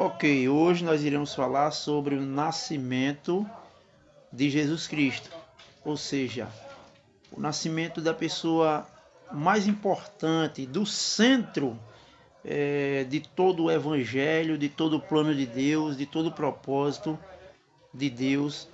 Ok, hoje nós iremos falar sobre o nascimento de Jesus Cristo, ou seja, o nascimento da pessoa mais importante, do centro de todo o Evangelho, de todo o plano de Deus, de todo o propósito de Deus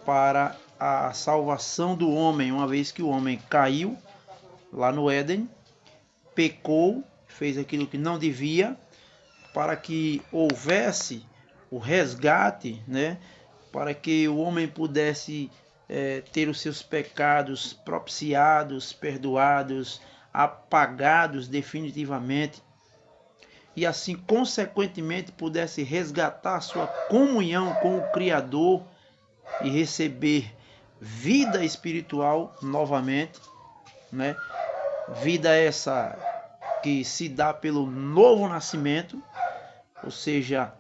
para a salvação do homem, uma vez que o homem caiu lá no Éden, pecou, fez aquilo que não devia, para que houvesse o resgate, né? Para que o homem pudesse ter os seus pecados propiciados, perdoados, apagados definitivamente, e assim, consequentemente, pudesse resgatar sua comunhão com o Criador e receber vida espiritual novamente, né? Vida essa que se dá pelo novo nascimento, ou seja,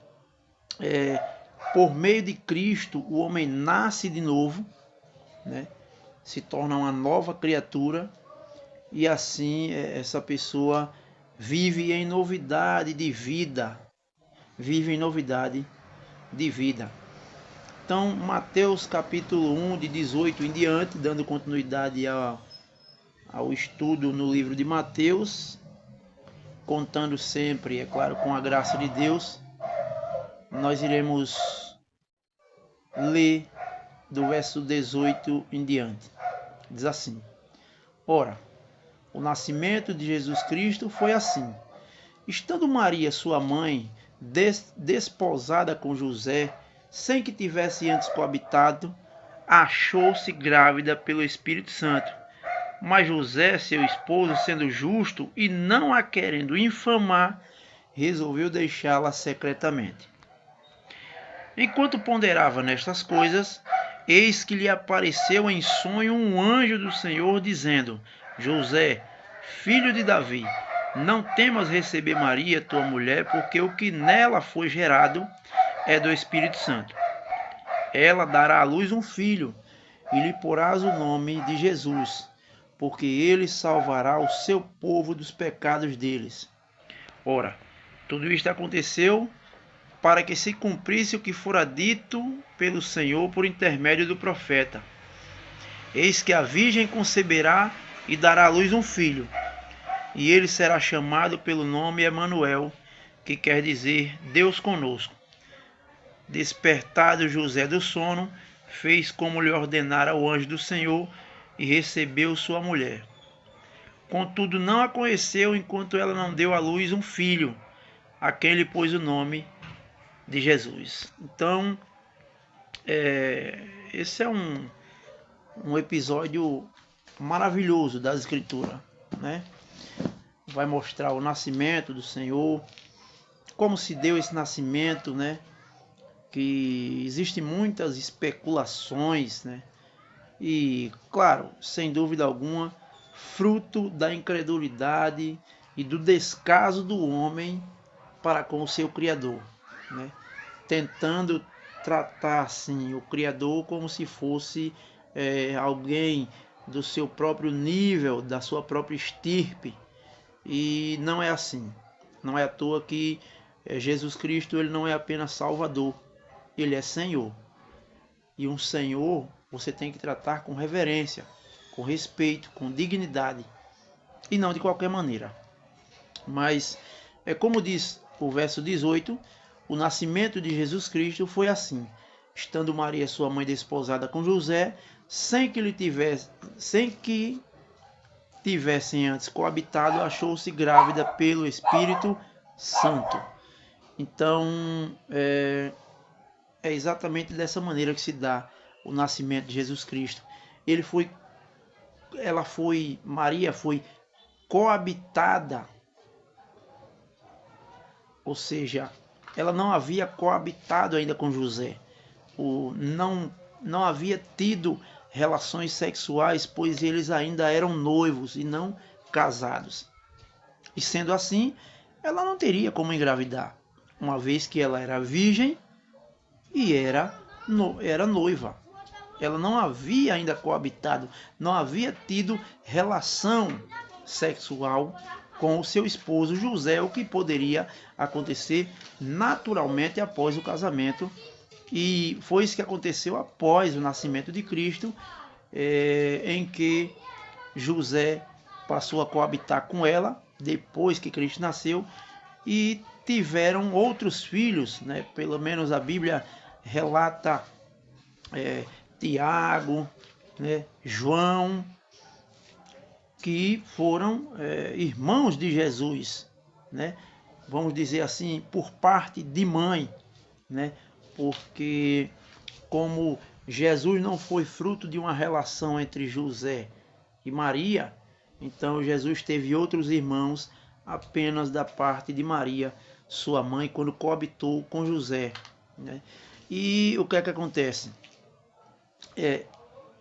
por meio de Cristo o homem nasce de novo, né? Se torna uma nova criatura e assim essa pessoa vive em novidade de vida, vive em novidade de vida. Então, Mateus capítulo 1, de 18 em diante, dando continuidade ao estudo no livro de Mateus, contando sempre, é claro, com a graça de Deus, nós iremos ler do verso 18 em diante. Diz assim: Ora, o nascimento de Jesus Cristo foi assim. Estando Maria, sua mãe, desposada com José, sem que tivesse antes coabitado, achou-se grávida pelo Espírito Santo. Mas José, seu esposo, sendo justo e não a querendo infamar, resolveu deixá-la secretamente. Enquanto ponderava nestas coisas, eis que lhe apareceu em sonho um anjo do Senhor, dizendo: José, filho de Davi, não temas receber Maria, tua mulher, porque o que nela foi gerado é do Espírito Santo. Ela dará à luz um filho, e lhe porás o nome de Jesus, porque ele salvará o seu povo dos pecados deles. Ora, tudo isto aconteceu para que se cumprisse o que fora dito pelo Senhor por intermédio do profeta. Eis que a virgem conceberá e dará à luz um filho, e ele será chamado pelo nome Emanuel, que quer dizer Deus conosco. Despertado José do sono, fez como lhe ordenara o anjo do Senhor e recebeu sua mulher. Contudo, não a conheceu enquanto ela não deu à luz um filho, a quem lhe pôs o nome de Jesus. Então, esse é um episódio maravilhoso das Escrituras, né? Vai mostrar o nascimento do Senhor, como se deu esse nascimento, né? Que existem muitas especulações, né? E, claro, sem dúvida alguma, fruto da incredulidade e do descaso do homem para com o seu Criador, né? Tentando tratar assim o Criador como se fosse alguém do seu próprio nível, da sua própria estirpe, e não é assim. Não é à toa que Jesus Cristo ele não é apenas Salvador, ele é Senhor. E um Senhor você tem que tratar com reverência, com respeito, com dignidade, e não de qualquer maneira. Mas, como diz o verso 18, o nascimento de Jesus Cristo foi assim. Estando Maria, sua mãe, desposada com José, sem que tivessem antes coabitado, achou-se grávida pelo Espírito Santo. Então, é exatamente dessa maneira que se dá o nascimento de Jesus Cristo. Maria foi coabitada, ou seja, ela não havia coabitado ainda com José, não havia tido relações sexuais, pois eles ainda eram noivos e não casados. E sendo assim, ela não teria como engravidar, uma vez que ela era virgem e era noiva. Ela não havia ainda coabitado, não havia tido relação sexual com o seu esposo José, o que poderia acontecer naturalmente após o casamento. E foi isso que aconteceu após o nascimento de Cristo, em que José passou a coabitar com ela, depois que Cristo nasceu, e tiveram outros filhos, né? Pelo menos a Bíblia relata Tiago, né? João, que foram irmãos de Jesus, né? Vamos dizer assim, por parte de mãe, né? Porque como Jesus não foi fruto de uma relação entre José e Maria, então Jesus teve outros irmãos apenas da parte de Maria, sua mãe, quando coabitou com José, né? E o que é que acontece?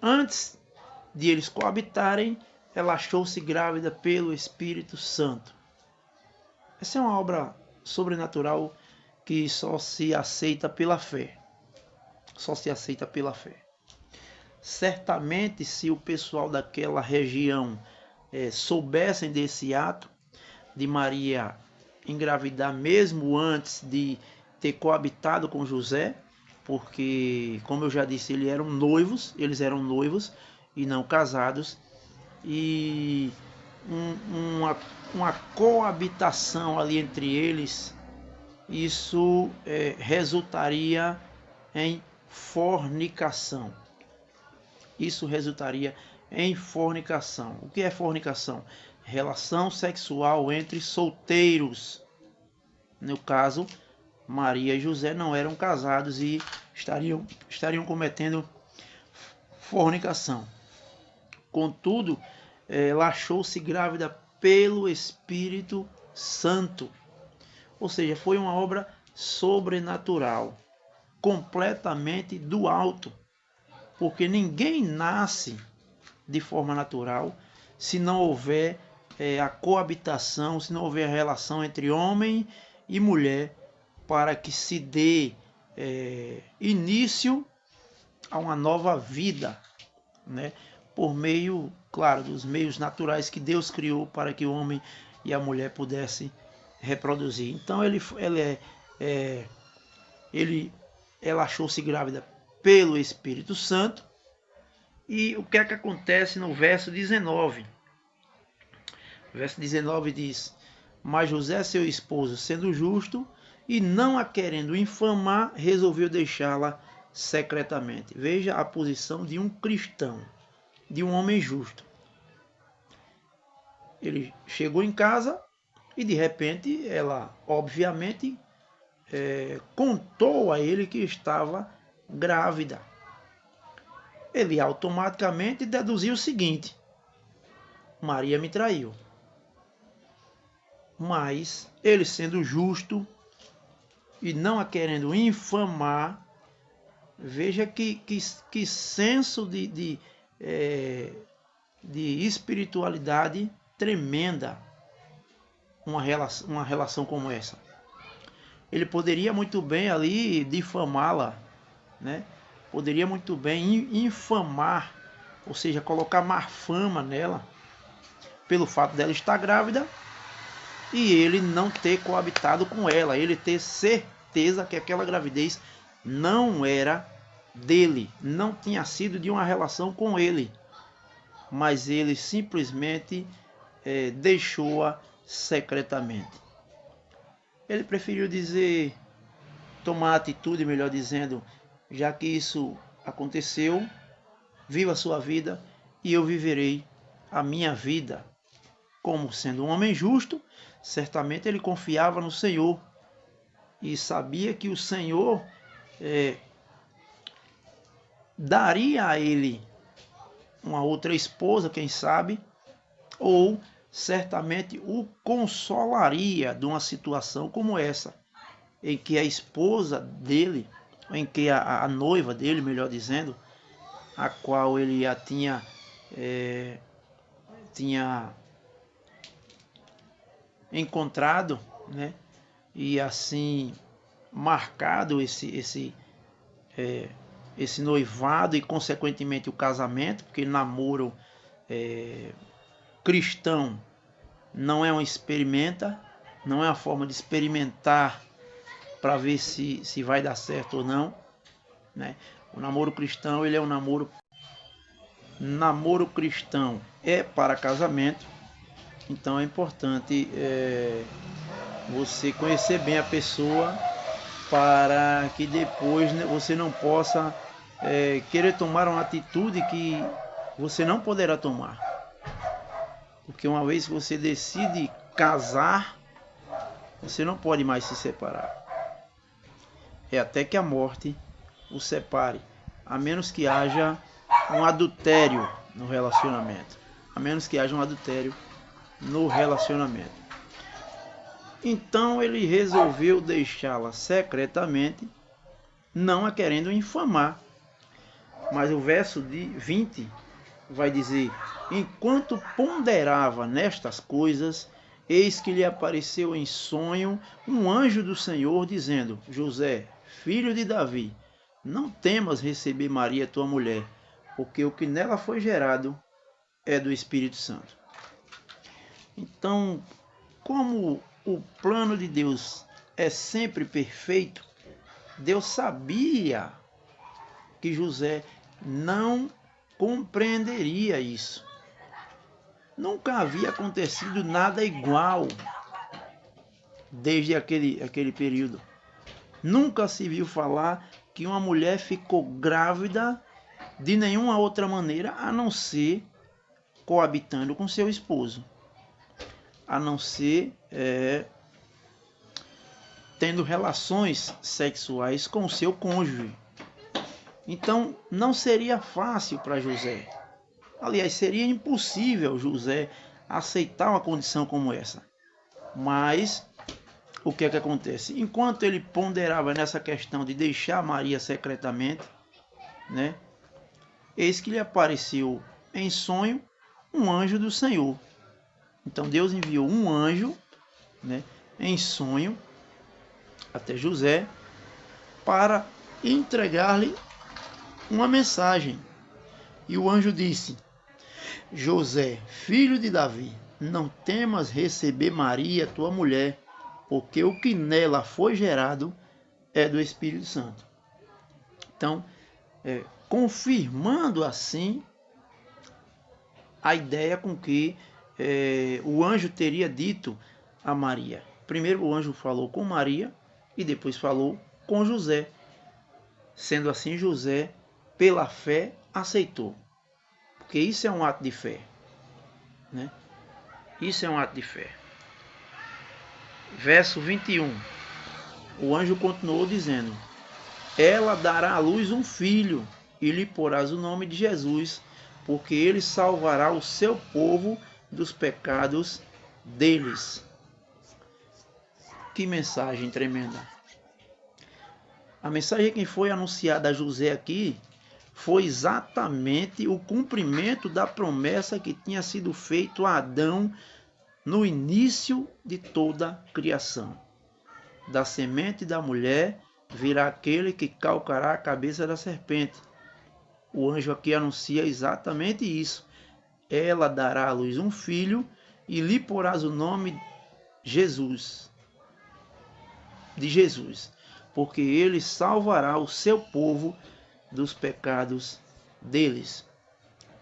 Antes de eles coabitarem, ela achou-se grávida pelo Espírito Santo. Essa é uma obra sobrenatural que só se aceita pela fé. Só se aceita pela fé. Certamente, se o pessoal daquela região soubessem desse ato de Maria engravidar mesmo antes de ter coabitado com José, porque, como eu já disse, eles eram noivos e não casados, e uma coabitação ali entre eles, isso resultaria em fornicação. Isso resultaria em fornicação. O que é fornicação? Relação sexual entre solteiros. No caso, Maria e José não eram casados e estariam cometendo fornicação. Contudo, ela achou-se grávida pelo Espírito Santo. Ou seja, foi uma obra sobrenatural, completamente do alto. Porque ninguém nasce de forma natural se não houver a coabitação, se não houver a relação entre homem e mulher, para que se dê início a uma nova vida, né? Por meio, claro, dos meios naturais que Deus criou para que o homem e a mulher pudessem reproduzir. Então ela achou-se grávida pelo Espírito Santo. E o que é que acontece no verso 19? O verso 19 diz: Mas José, seu esposo, sendo justo e não a querendo infamar, resolveu deixá-la secretamente. Veja a posição de um cristão, de um homem justo. Ele chegou em casa e de repente ela, obviamente, contou a ele que estava grávida. Ele automaticamente deduziu o seguinte: Maria me traiu. Mas ele, sendo justo e não a querendo infamar, veja que senso de espiritualidade tremenda uma relação como essa. Ele poderia muito bem ali difamá-la, né? Poderia muito bem infamar, ou seja, colocar má fama nela, pelo fato dela estar grávida e ele não ter coabitado com ela, ele ter certeza que aquela gravidez não era dele, não tinha sido de uma relação com ele, mas ele simplesmente deixou-a secretamente. Ele preferiu tomar atitude, melhor dizendo, já que isso aconteceu, viva a sua vida e eu viverei a minha vida. Como sendo um homem justo, certamente ele confiava no Senhor e sabia que o Senhor daria a ele uma outra esposa, quem sabe, ou certamente o consolaria de uma situação como essa, em que a esposa dele, em que a noiva dele, melhor dizendo, a qual ele já tinha encontrado, né, e assim marcado esse noivado e consequentemente o casamento, porque namoro cristão não é um experimenta, não é uma forma de experimentar para ver se vai dar certo ou não, né? O namoro cristão, ele é um namoro cristão é para casamento, então é importante você conhecer bem a pessoa para que depois, né, você não possa querer tomar uma atitude que você não poderá tomar. Porque uma vez que você decide casar, você não pode mais se separar. É até que a morte o separe, a menos que haja um adultério no relacionamento. A menos que haja um adultério no relacionamento. Então ele resolveu deixá-la secretamente, não a querendo infamar. Mas o verso 20 vai dizer: enquanto ponderava nestas coisas, eis que lhe apareceu em sonho um anjo do Senhor, dizendo: José, filho de Davi, não temas receber Maria, tua mulher, porque o que nela foi gerado é do Espírito Santo. Então, como o plano de Deus é sempre perfeito, Deus sabia que José não compreenderia isso. Nunca havia acontecido nada igual desde aquele período. Nunca se viu falar que uma mulher ficou grávida de nenhuma outra maneira a não ser coabitando com seu esposo, a não ser tendo relações sexuais com seu cônjuge. Então não seria fácil para José. Aliás, seria impossível José aceitar uma condição como essa. Mas o que é que acontece? Enquanto ele ponderava nessa questão de deixar Maria secretamente, né, eis que lhe apareceu em sonho um anjo do Senhor. Então Deus enviou um anjo, né, em sonho até José para entregar-lhe uma mensagem. E o anjo disse: José, filho de Davi, não temas receber Maria, tua mulher, porque o que nela foi gerado é do Espírito Santo. Então, confirmando assim a ideia com que o anjo teria dito a Maria. Primeiro o anjo falou com Maria e depois falou com José. Sendo assim, José, pela fé, aceitou. Porque isso é um ato de fé, né? Isso é um ato de fé. Verso 21. O anjo continuou dizendo: ela dará à luz um filho, e lhe porás o nome de Jesus, porque ele salvará o seu povo dos pecados deles. Que mensagem tremenda! A mensagem que foi anunciada a José aqui foi exatamente o cumprimento da promessa que tinha sido feito a Adão no início de toda a criação. Da semente da mulher virá aquele que calcará a cabeça da serpente. O anjo aqui anuncia exatamente isso. Ela dará à luz um filho e lhe porás o nome Jesus, de Jesus, porque ele salvará o seu povo dos pecados deles.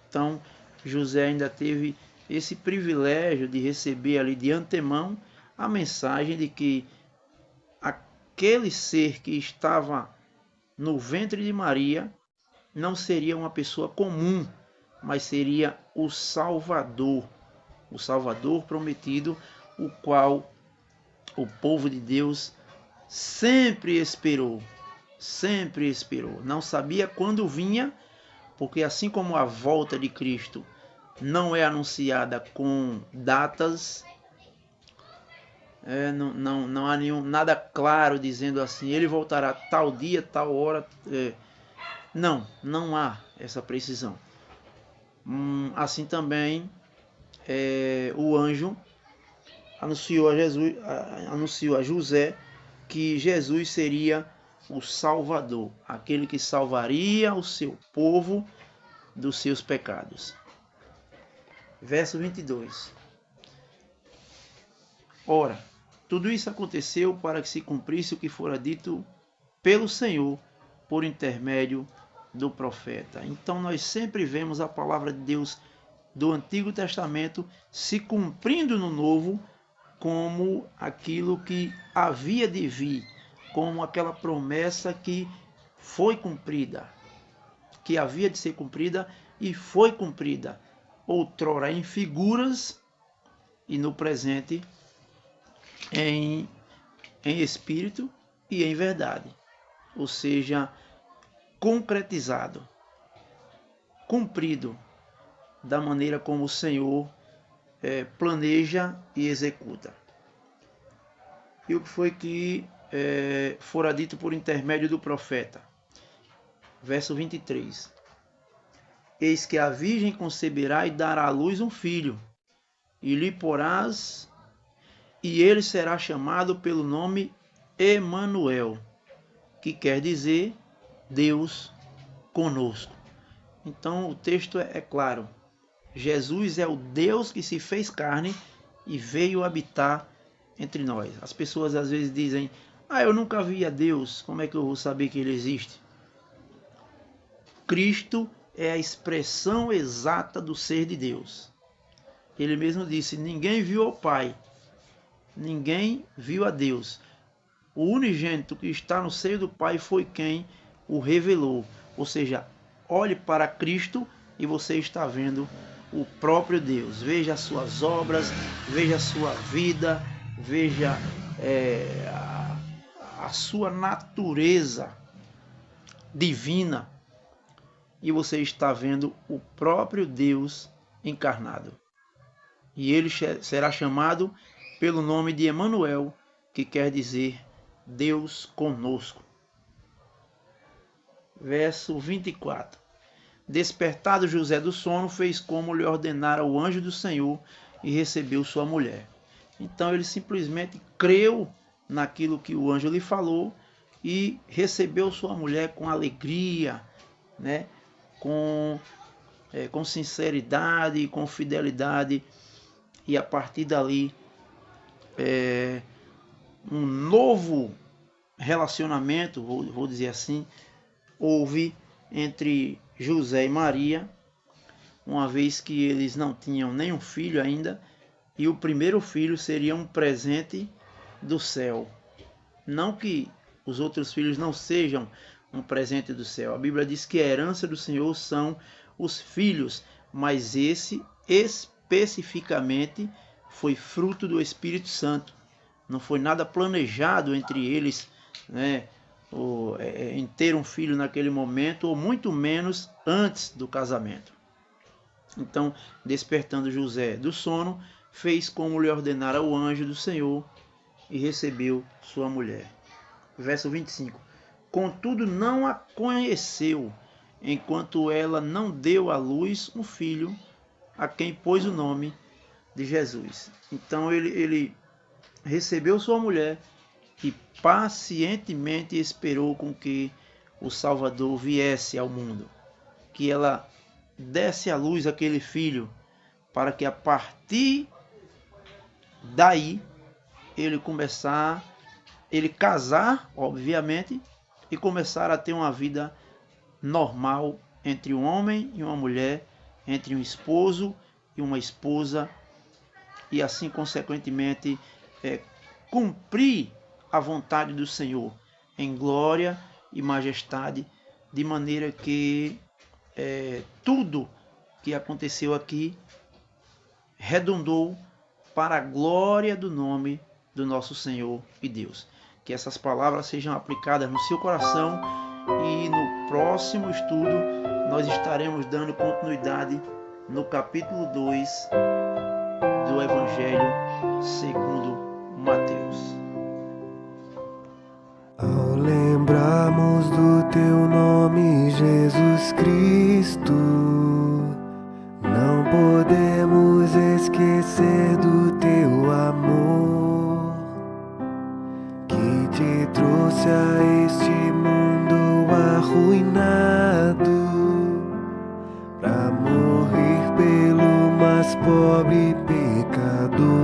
Então, José ainda teve esse privilégio de receber ali de antemão a mensagem de que aquele ser que estava no ventre de Maria não seria uma pessoa comum, mas seria o Salvador prometido, o qual o povo de Deus sempre esperou. Não sabia quando vinha, porque assim como a volta de Cristo não é anunciada com datas, não há nada claro dizendo assim, ele voltará tal dia, tal hora. Não há essa precisão. Assim também o anjo anunciou a José que Jesus seria o Salvador, aquele que salvaria o seu povo dos seus pecados. Verso 22. Ora, tudo isso aconteceu para que se cumprisse o que fora dito pelo Senhor por intermédio do profeta. Então nós sempre vemos a palavra de Deus do Antigo Testamento se cumprindo no Novo como aquilo que havia de vir, como aquela promessa que foi cumprida, que havia de ser cumprida e foi cumprida, outrora em figuras e no presente em espírito e em verdade, ou seja, concretizado, cumprido da maneira como o Senhor planeja e executa. E o que foi que fora dito por intermédio do profeta? Verso 23. Eis que a virgem conceberá e dará à luz um filho, e lhe porás, e ele será chamado pelo nome Emanuel, que quer dizer Deus conosco. Então o texto é claro. Jesus é o Deus que se fez carne e veio habitar entre nós. As pessoas às vezes dizem: eu nunca vi a Deus, como é que eu vou saber que ele existe? Cristo é a expressão exata do ser de Deus. Ele mesmo disse: ninguém viu ao Pai, ninguém viu a Deus. O unigênito que está no seio do Pai foi quem o revelou. Ou seja, olhe para Cristo e você está vendo o próprio Deus. Veja as suas obras, veja a sua vida, veja a sua natureza divina. E você está vendo o próprio Deus encarnado. E ele será chamado pelo nome de Emanuel, que quer dizer Deus conosco. Verso 24. Despertado José do sono, fez como lhe ordenara o anjo do Senhor e recebeu sua mulher. Então ele simplesmente creu naquilo que o anjo lhe falou e recebeu sua mulher com alegria, né? Com sinceridade, com fidelidade, e a partir dali um novo relacionamento, vou dizer assim, houve entre José e Maria, uma vez que eles não tinham nenhum filho ainda, e o primeiro filho seria um presente do céu. Não que os outros filhos não sejam um presente do céu. A Bíblia diz que a herança do Senhor são os filhos, mas esse especificamente foi fruto do Espírito Santo. Não foi nada planejado entre eles, né, em ter um filho naquele momento, ou muito menos antes do casamento. Então, despertando José do sono, fez como lhe ordenara o anjo do Senhor e recebeu sua mulher. Verso 25. Contudo, não a conheceu, enquanto ela não deu à luz um filho, a quem pôs o nome de Jesus. Então ele recebeu sua mulher e pacientemente esperou com que o Salvador viesse ao mundo, que ela desse à luz aquele filho, para que a partir daí ele casar, obviamente, e começar a ter uma vida normal entre um homem e uma mulher, entre um esposo e uma esposa, e assim consequentemente cumprir a vontade do Senhor em glória e majestade, de maneira que tudo que aconteceu aqui redundou para a glória do nome do nosso Senhor e Deus. Que essas palavras sejam aplicadas no seu coração, e no próximo estudo nós estaremos dando continuidade no capítulo 2 do Evangelho segundo Mateus. Ao lembrarmos do teu nome, Jesus Cristo, não podemos esquecer do teu amor, que te trouxe a este mundo arruinado, para morrer pelo mais pobre pecador.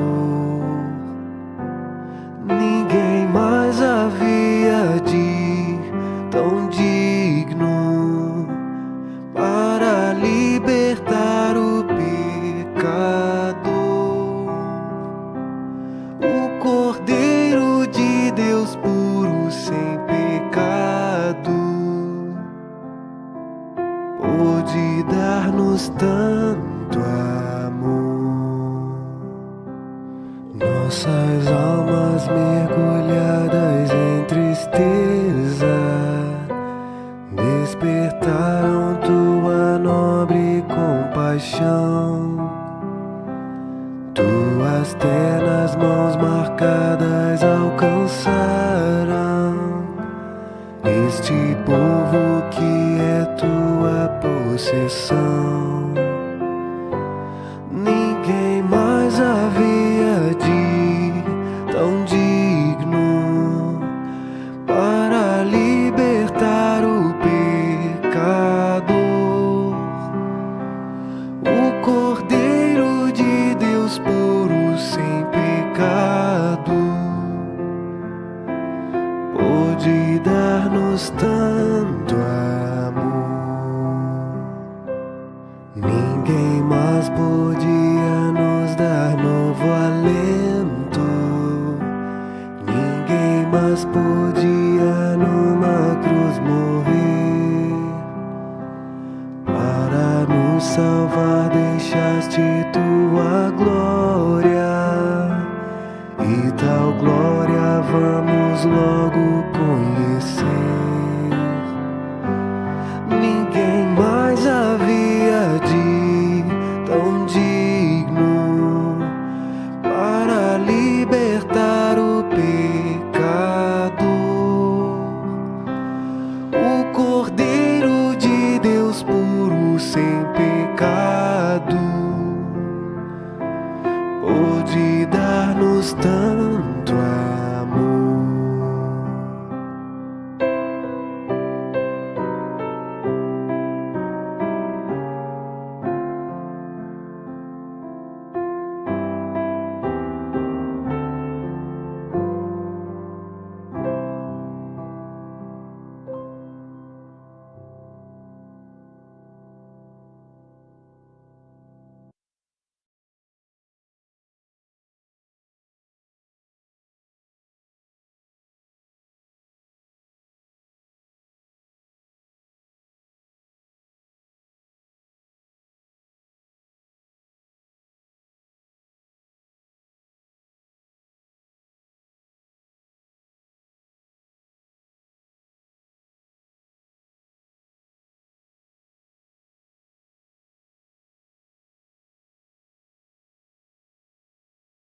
dar-nos tanto amor. Nossas almas mergulhadas em tristeza despertaram tua nobre compaixão. Tuas ternas mãos marcadas alcançaram este povo que é tua possessão. Ninguém mais havia de tão digno para libertar o pecador. O Cordeiro de Deus puro sem pecado pôde dar-nos tanto amor. Ninguém mais podia nos dar novo alento. Ninguém mais podia numa cruz morrer. Para nos salvar deixaste tua glória, e tal glória vamos logo